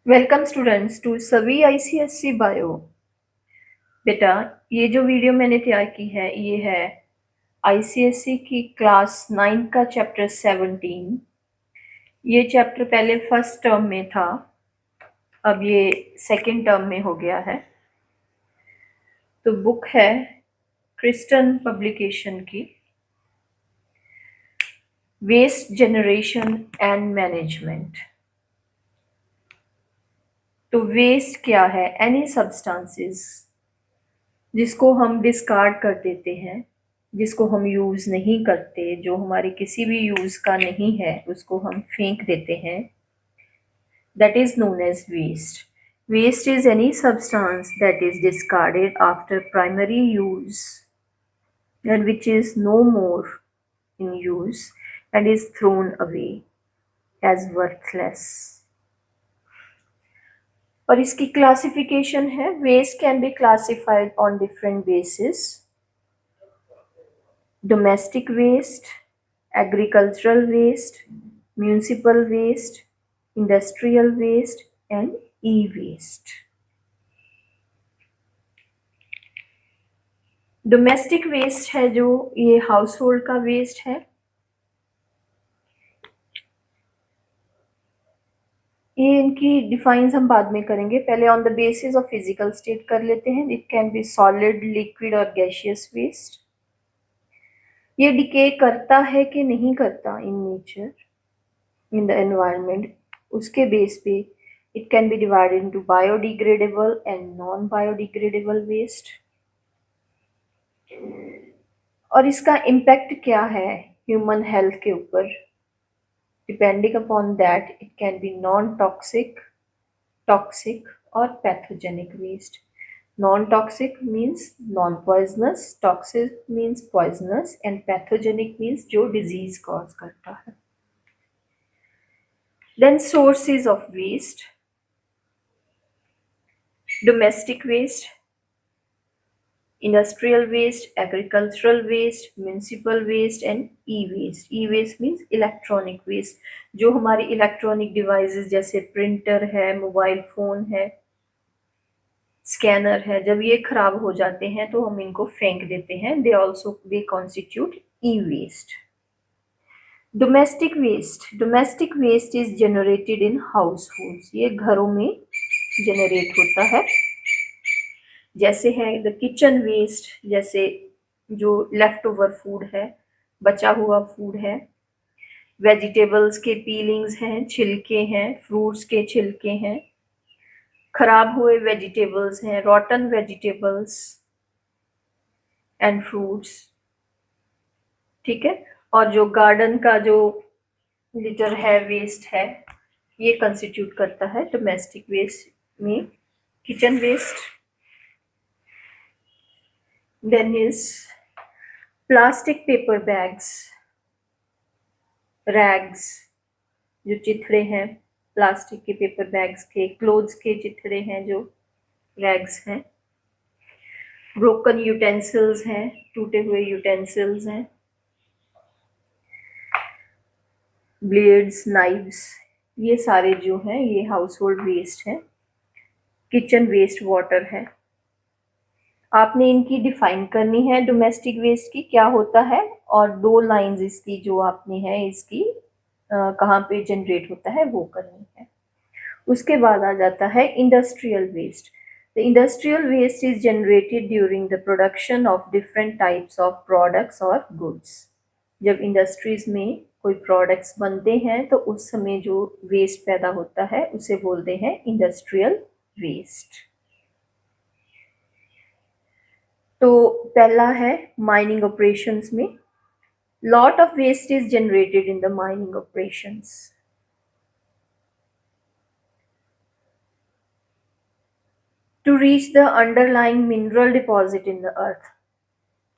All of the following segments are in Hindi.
वेलकम स्टूडेंट्स टू सभी आईसीएससी बायो। बेटा, ये जो वीडियो मैंने तैयार की है ये है आईसीएससी की क्लास 9 का चैप्टर 17। ये चैप्टर पहले फर्स्ट टर्म में था, अब ये सेकंड टर्म में हो गया है। तो बुक है क्रिस्टन पब्लिकेशन की, वेस्ट जनरेशन एंड मैनेजमेंट। तो वेस्ट क्या है? एनी सब्सटेंसेस जिसको हम डिस्कार्ड कर देते हैं, जिसको हम यूज़ नहीं करते, जो हमारे किसी भी यूज़ का नहीं है, उसको हम फेंक देते हैं। That is known as waste. Waste is any substance that is discarded after primary use and which is no more in use and is thrown away as worthless. और इसकी क्लासिफिकेशन है, waste can be classified on different basis: domestic waste, agricultural waste, municipal waste, industrial waste and e-waste. Domestic waste है जो ये हाउस होल्ड का वेस्ट है। ये इनकी डिफाइंस हम बाद में करेंगे, पहले on the basis of physical state कर लेते हैं। It can B solid, liquid और गैसियस वेस्ट। ये डिके करता है कि नहीं करता in nature, in the environment, उसके बेस पे it can be divided into biodegradable and non-biodegradable waste। और इसका इम्पैक्ट क्या है ह्यूमन हेल्थ के ऊपर? Depending upon that it can be non toxic, toxic और pathogenic waste. Non toxic means non poisonous, toxic means poisonous and pathogenic means जो डिजीज कॉज करता है। Then sources of waste: domestic waste, industrial waste, agricultural waste, municipal waste and e-waste। E-waste means electronic waste, जो हमारी इलेक्ट्रॉनिक डिवाइसेस जैसे प्रिंटर है, मोबाइल फोन है, स्कैनर है, जब ये खराब हो जाते हैं तो हम इनको फेंक देते हैं। They constitute e-waste. Domestic waste is generated in households. ये घरों में जनरेट होता है। जैसे है द किचन वेस्ट, जैसे जो लेफ्ट ओवर फूड है, बचा हुआ फूड है, वेजिटेबल्स के पीलिंग्स हैं, छिलके हैं, फ्रूट्स के छिलके हैं, खराब हुए वेजिटेबल्स हैं, रॉटन वेजिटेबल्स एंड फ्रूट्स। ठीक है। और जो गार्डन का जो लिटर है, वेस्ट है, ये कंस्टिट्यूट करता है डोमेस्टिक वेस्ट में kitchen waste. Then is plastic paper bags, rags, जो चिथड़े हैं प्लास्टिक के पेपर बैग्स के, क्लोथ्स के चिथड़े हैं जो रैग्स हैं, ब्रोकन यूटेंसिल्स हैं, टूटे हुए यूटेंसिल्स हैं, ब्लेड्स, नाइव्स, ये सारे जो हैं ये हाउस होल्ड वेस्ट हैं। किचन वेस्ट वाटर है। आपने इनकी डिफाइन करनी है डोमेस्टिक वेस्ट की क्या होता है, और 2 लाइंस इसकी जो आपने है इसकी कहाँ पे जनरेट होता है वो करनी है। उसके बाद आ जाता है industrial waste. The industrial waste is generated during the production of different types of products और गुड्स। जब इंडस्ट्रीज में कोई प्रोडक्ट्स बनते हैं तो उस समय जो वेस्ट पैदा होता है उसे बोलते हैं इंडस्ट्रियल वेस्ट। तो पहला है माइनिंग ऑपरेशंस में, lot of waste is generated in the mining operations. To reach the underlying mineral deposit in the earth.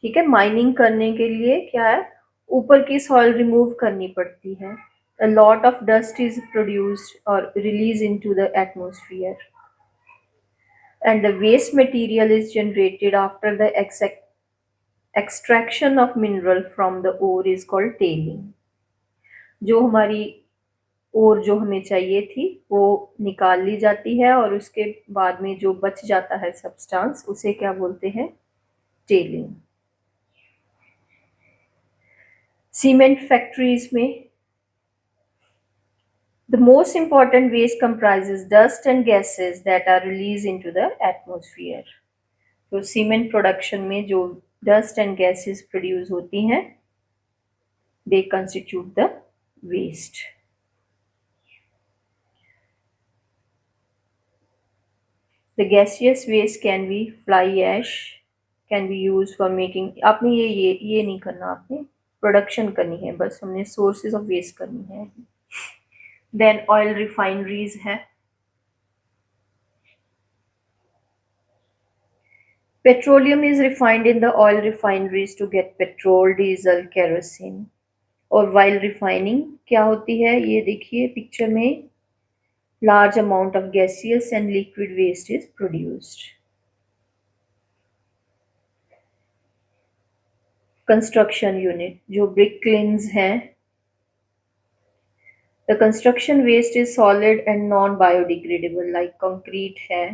ठीक है, माइनिंग करने के लिए क्या है, ऊपर की सॉइल रिमूव करनी पड़ती है। A lot of dust is produced or released into the atmosphere, and the waste material is generated after the extraction of mineral from the ore is called tailing। जो हमारी और जो हमें चाहिए थी वो निकाल ली जाती है, और उसके बाद में जो बच जाता है सब्सटेंस उसे क्या बोलते हैं? टेलिंग। सीमेंट फैक्ट्रीज में the most important waste comprises dust and gases that are released into the atmosphere. तो सीमेंट प्रोडक्शन में जो डस्ट एंड गैसेस प्रोड्यूस होती हैं, they constitute the waste. The gaseous waste can be fly ash, can be used for making. आपने ये नहीं करना, आपने प्रोडक्शन करनी है, बस हमने सोर्सेज ऑफ वेस्ट करनी है. देन ऑयल रिफाइनरीज है. Petroleum is refined in the oil refineries to get petrol, diesel, kerosene. और while refining क्या होती है, ये देखिए पिक्चर में, large amount of gaseous and liquid waste is produced. Construction unit जो brick kilns हैं, the construction waste is solid and non biodegradable like concrete है,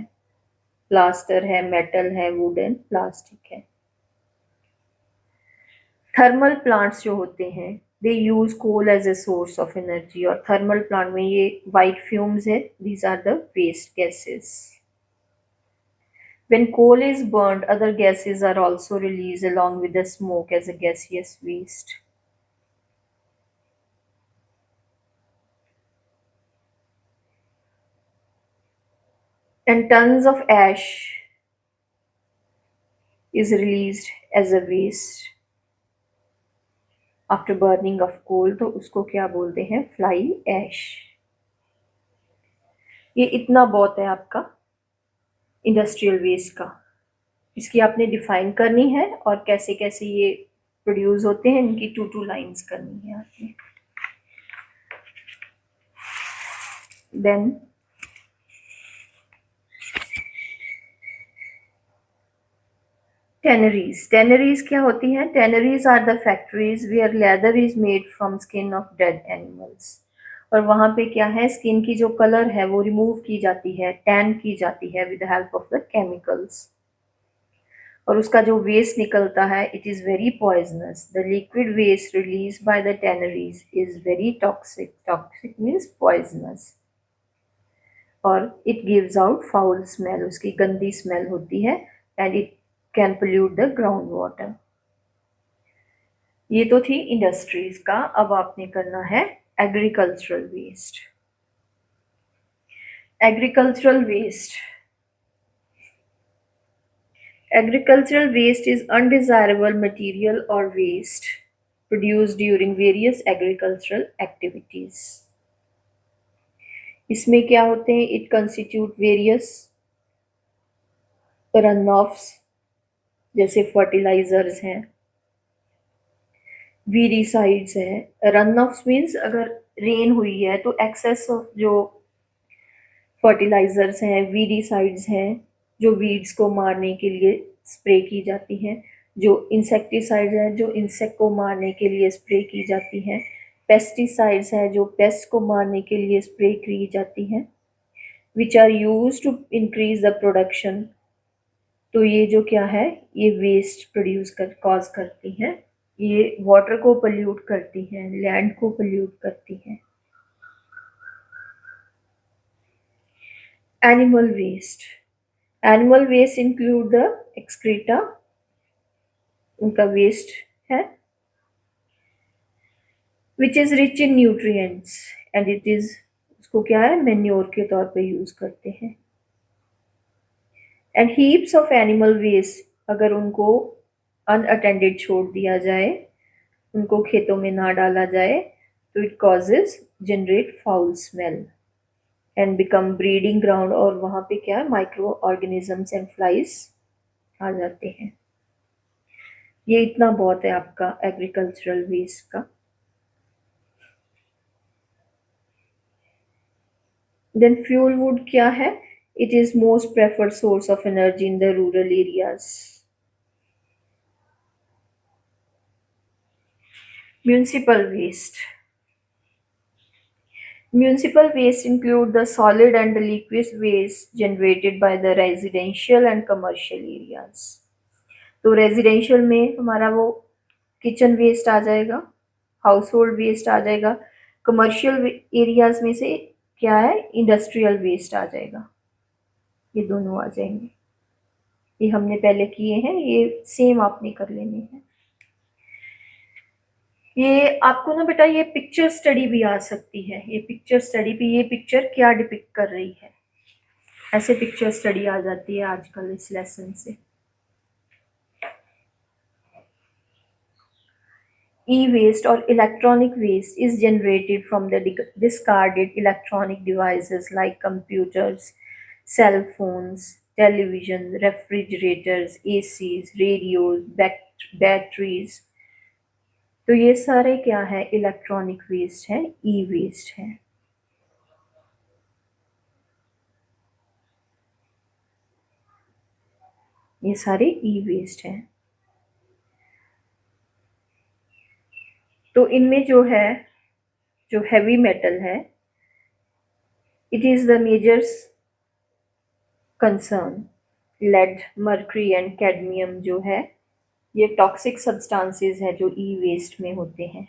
plaster है, metal है, wood and plastic है. थर्मल प्लांट्स जो होते हैं, they use coal as a source of energy, और थर्मल प्लांट में ये वाइट फ्यूम्स है, these are the waste gases. When coal is burned, other gases are also released along with the smoke as a gaseous waste. And tons of ash is released as a waste after burning of coal, तो उसको क्या बोलते हैं? Fly ash. ये इतना बहुत है आपका इंडस्ट्रियल वेस्ट का. इसकी आपने डिफाइन करनी है, और कैसे कैसे ये प्रोड्यूस होते हैं इनकी 2 लाइंस करनी है आपने. Then tanneries. टेनरीज क्या होती हैं? Tanneries are the factories where leather is made from skin of dead animals. और वहां पे क्या है, स्किन की जो कलर है वो रिमूव की जाती है, टैन की जाती है with the help of the chemicals, और उसका जो वेस्ट निकलता है it is very poisonous. The liquid waste release by the tanneries is very toxic. Toxic means poisonous, और it gives out foul smell. उसकी गंदी स्मेल होती है, and it can pollute the ground water. ये तो थी इंडस्ट्रीज का. अब आपने करना है agricultural waste. Agricultural waste. Agricultural waste is undesirable material or waste produced during various agricultural activities. इसमें क्या होते हैं? It constitute various runoffs, जैसे फर्टिलाइजर्स हैं, वीडीसाइड्स हैं. रनऑफ्स मीन्स अगर रेन हुई है तो एक्सेस ऑफ जो फर्टिलाइजर्स हैं, वीडीसाइड्स हैं, जो वीड्स को मारने के लिए स्प्रे की जाती हैं, जो इंसेक्टिसाइड्स हैं जो इंसेक्ट को मारने के लिए स्प्रे की जाती हैं, पेस्टिसाइड्स हैं जो पेस्ट को मारने के लिए स्प्रे की जाती हैं, which are use to increase the production. तो ये जो क्या है, ये वेस्ट प्रोड्यूस कर कॉज करती हैं. ये वाटर को पोल्यूट करती हैं, लैंड को पोल्यूट करती हैं. Animal waste. Animal waste include the excreta, उनका वेस्ट है, which is rich in nutrients, and it is, उसको क्या है, मेन्योर के तौर पे यूज करते हैं. And heaps of animal waste, अगर उनको अनअटेंडेड छोड़ दिया जाए, उनको खेतों में ना डाला जाए, तो it causes generate foul smell and become breeding ground, और वहाँ पे क्या है, माइक्रो ऑर्गेनिजम्स एंड फ्लाइज आ जाते हैं. ये इतना बहुत है आपका एग्रीकल्चरल वेस्ट का. देन फ्यूल वुड क्या है? It is most preferred source of energy in the rural areas. Municipal waste. Municipal waste include the solid and the liquid waste generated by the residential and commercial areas. तो रेजिडेंशियल में हमारा वो किचन वेस्ट आ जाएगा, हाउस होल्ड वेस्ट आ जाएगा, कमर्शियल एरियाज में से क्या है, इंडस्ट्रियल वेस्ट आ जाएगा, ये दोनों आ जाएंगे। ये हमने पहले किए हैं, ये सेम आपने कर लेने हैं। ये आपको ना बेटा ये पिक्चर स्टडी भी आ सकती है, ये पिक्चर स्टडी भी, ये पिक्चर क्या डिपिक्ट कर रही है, ऐसे पिक्चर स्टडी आ जाती है आजकल इस लेसन से। E-waste or electronic waste is generated from the discarded electronic devices like computers, cell phones, television, refrigerators, ACs, radios, batteries। तो ये सारे क्या है, इलेक्ट्रॉनिक वेस्ट है, ई वेस्ट है। ये सारे ई वेस्ट हैं। तो इनमें जो है, जो हैवी मेटल है, it is the major concern. Lead, mercury and cadmium जो है, ये टॉक्सिक सब्सटेंसेस है जो ई वेस्ट में होते हैं,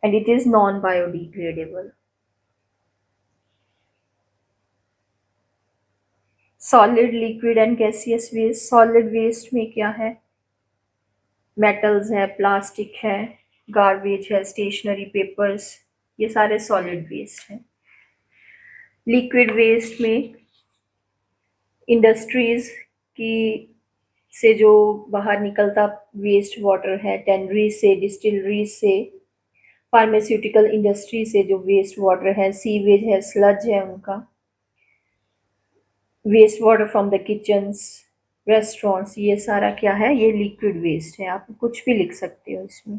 and it is non biodegradable. Solid, liquid and gaseous waste. Solid waste में क्या है, मेटल्स है, प्लास्टिक है, गार्बेज है, स्टेशनरी पेपर्स, ये सारे सॉलिड वेस्ट हैं। लिक्विड वेस्ट में इंडस्ट्रीज की से जो बाहर निकलता वेस्ट वाटर है, टेनरीज से, डिस्टिलरीज से, फार्मास्यूटिकल इंडस्ट्री से जो वेस्ट वाटर है, सीवेज है, स्लज है उनका, waste water from the kitchens, restaurants, ये सारा क्या है, ये लिक्विड वेस्ट है। आप कुछ भी लिख सकते हो इसमें।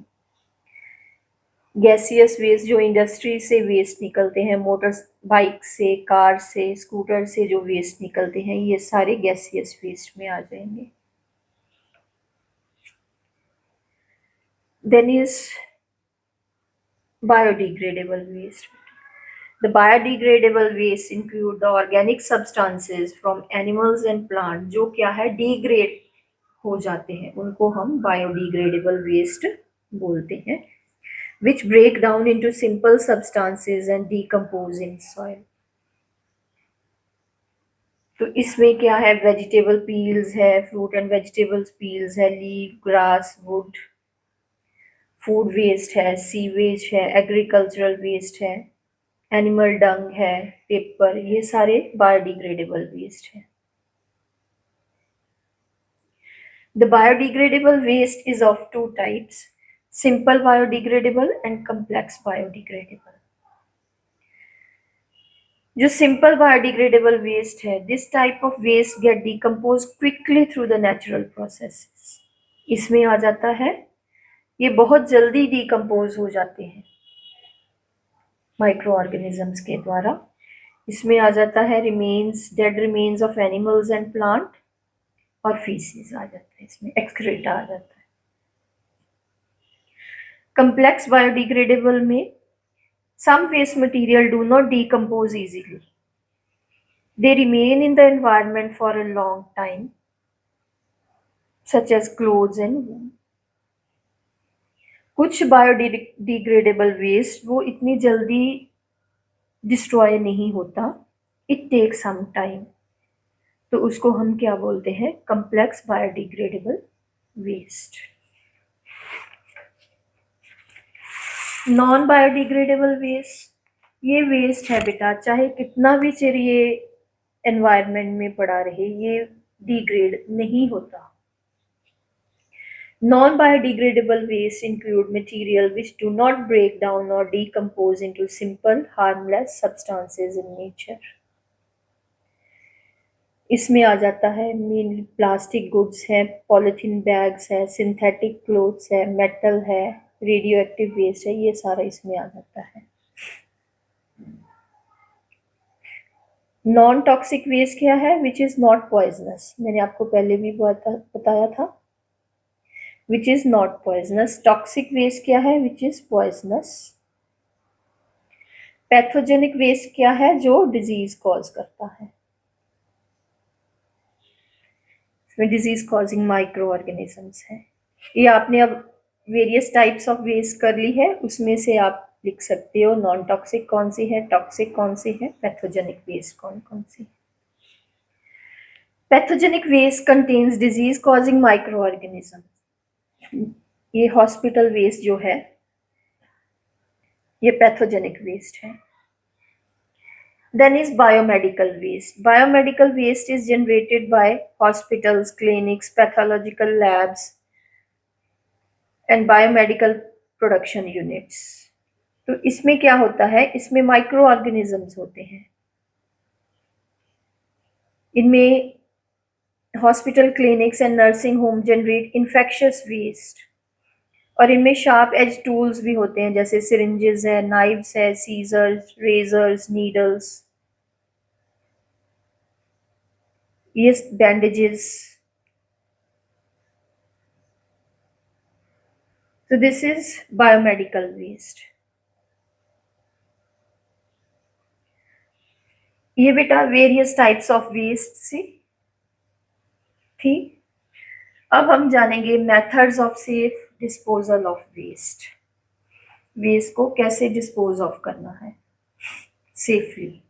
गैसियस वेस्ट जो इंडस्ट्री से वेस्ट निकलते हैं, मोटर बाइक से, कार से, स्कूटर से जो वेस्ट निकलते हैं, ये सारे गैसियस वेस्ट में आ जाएंगे। Then is biodegradable waste. The biodegradable waste include the organic substances from animals and plants जो क्या है, degrade हो जाते हैं, उनको हम biodegradable waste बोलते हैं, which break down into simple substances and decompose in soil। तो इसमें क्या है, वेजिटेबल पील्स है, फ्रूट एंड वेजिटेबल्स पील्स है, leaf, grass, wood, food waste है, सीवेज है, एग्रीकल्चरल वेस्ट है, एनिमल डंग है, पेपर, ये सारे बायोडिग्रेडेबल वेस्ट है। The biodegradable waste is of two types: simple biodegradable and complex biodegradable। जो सिंपल बायोडिग्रेडेबल वेस्ट है, this type of waste get decompose quickly through the natural processes. इसमें आ जाता है, ये बहुत जल्दी डिकम्पोज हो जाते हैं माइक्रो ऑर्गेनिजम्स के द्वारा। इसमें आ जाता है remains, dead remains of animals and plant, और फीसिस आ जाता है, इसमें एक्सक्रीटा आ जाता है। कंप्लेक्स बायोडिग्रेडेबल में some waste material do not decompose easily. They remain in the environment for a long time, such as clothes and wool। कुछ बायोडिग्रेडेबल वेस्ट वो इतनी जल्दी डिस्ट्रॉय नहीं होता, इट टेक सम टाइम, तो उसको हम क्या बोलते हैं, complex biodegradable waste. Non biodegradable waste, ये वेस्ट है बेटा, चाहे कितना भी चिर ये एनवायरनमेंट में पड़ा रहे, ये डिग्रेड नहीं होता। Non biodegradable waste include material which do not break down और decompose into simple harmless substances in nature. इसमें आ जाता है मेनली प्लास्टिक गुड्स है, पॉलिथीन बैग्स है, सिंथेटिक क्लोथ्स है, मेटल है, रेडियो एक्टिव वेस्ट है, ये सारा इसमें आ जाता है। नॉन टॉक्सिक वेस्ट क्या है, विच इज नॉट पॉइजनस, मैंने आपको पहले भी बताया था, which is not poisonous. Toxic waste क्या है, which is poisonous. Pathogenic waste क्या है? जो डिजीज कॉज करता है। इसमें डिजीज कॉजिंग माइक्रो ऑर्गेनिजम्स है। ये आपने अब वेरियस टाइप्स ऑफ वेस्ट कर ली है, उसमें से आप लिख सकते हो नॉन टॉक्सिक कौन सी है, टॉक्सिक कौन सी है, पैथोजेनिक वेस्ट कौन कौन सी है। Pathogenic waste contains disease causing micro organism. ये हॉस्पिटल वेस्ट जो है ये पैथोजेनिक वेस्ट है। Then is biomedical waste. Biomedical waste is generated by hospitals, clinics, pathological labs, and biomedical production units. तो इसमें क्या होता है? इसमें माइक्रो ऑर्गेनिजम्स होते हैं। इनमें hospital, clinics and nursing home generate infectious waste, और इनमें शार्प एज टूल्स भी होते हैं, जैसे सिरिंजेस है, नाइव्स है, सीजर्स, रेजर्स, नीडल्स, ये bandages. So this is biomedical waste. ये बेटा वेरियस टाइप्स ऑफ वेस्ट सी थी। अब हम जानेंगे methods of safe disposal of waste. Waste को कैसे डिस्पोज ऑफ करना है सेफली।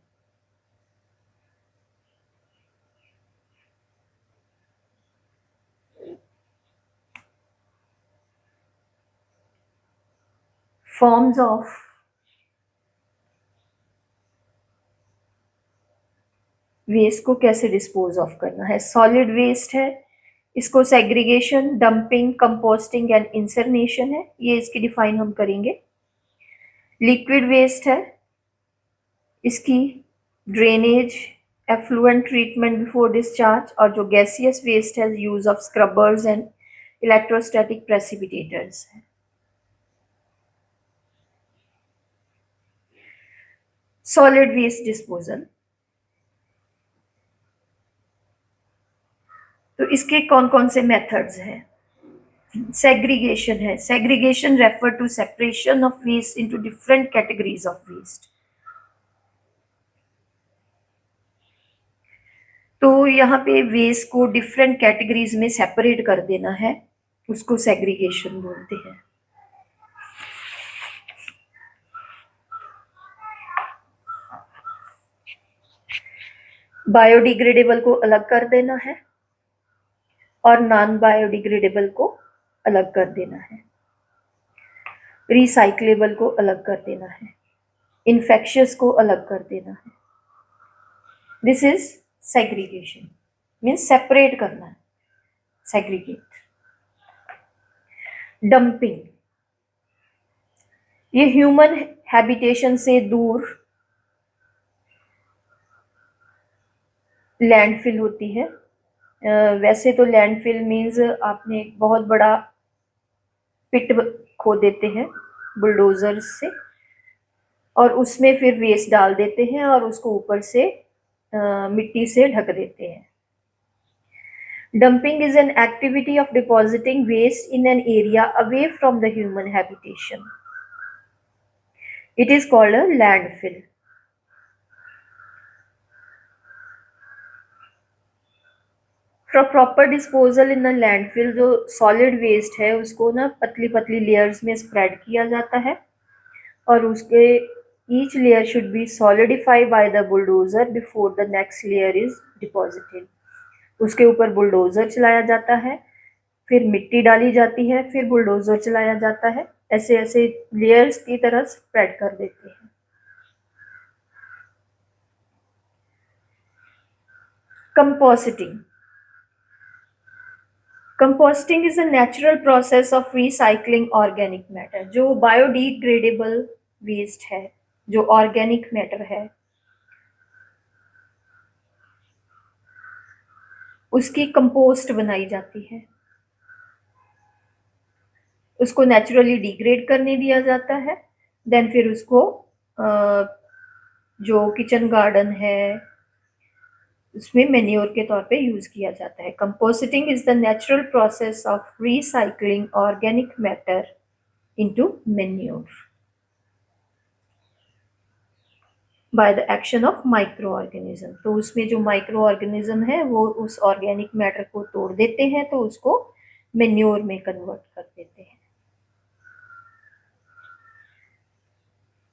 फॉर्म्स ऑफ वेस्ट को कैसे डिस्पोज ऑफ करना है। सॉलिड वेस्ट है, इसको सेग्रीगेशन, डंपिंग, कंपोस्टिंग एंड इंसरनेशन है, ये इसकी डिफाइन हम करेंगे। लिक्विड वेस्ट है, इसकी drainage, effluent treatment before discharge, और जो गैसियस वेस्ट है use of scrubbers and electrostatic precipitators है। सॉलिड वेस्ट डिस्पोजल, तो इसके कौन कौन से मेथड्स हैं। सेग्रीगेशन है, segregation refer to separation of waste into different categories of waste. तो यहाँ पे वेस्ट को डिफरेंट कैटेगरीज में सेपरेट कर देना है, उसको सेग्रीगेशन बोलते हैं। बायोडिग्रेडेबल को अलग कर देना है और नॉन बायोडिग्रेडेबल को अलग कर देना है। रिसाइक्लेबल को अलग कर देना है, इन्फेक्शियस को अलग कर देना है। This is segregation, means separate करना है, सेग्रीगेट। डंपिंग, ये ह्यूमन हैबिटेशन से दूर लैंडफिल होती है। वैसे तो लैंडफिल मीन्स आपने एक बहुत बड़ा पिट खो देते हैं बुलडोजर से, और उसमें फिर वेस्ट डाल देते हैं और उसको ऊपर से मिट्टी से ढक देते हैं। Dumping is an activity of depositing waste in an area away from the human habitation. It is called a landfill. For proper disposal in a landfill, जो solid waste है उसको ना पतली पतली layers में spread किया जाता है, और उसके each layer should be solidified by the bulldozer before the next layer is deposited. उसके ऊपर बुलडोजर चलाया जाता है, फिर मिट्टी डाली जाती है, फिर बुलडोजर चलाया जाता है, ऐसे ऐसे लेयर्स की तरह स्प्रेड कर देते हैं। Composting, composting is a natural process of recycling organic matter. जो बायोडिग्रेडेबल वेस्ट है, जो ऑर्गेनिक मैटर है, उसकी कंपोस्ट बनाई जाती है, उसको नेचुरली डिग्रेड करने दिया जाता है। देन फिर उसको जो किचन गार्डन है उसमें मेन्योर के तौर पे यूज किया जाता है। Composting is the natural process of recycling organic matter into manure. By the action of micro organism. तो उसमें जो माइक्रो ऑर्गेनिज्म है वो उस ऑर्गेनिक मैटर को तोड़ देते हैं, तो उसको मेन्योर में कन्वर्ट कर देते हैं।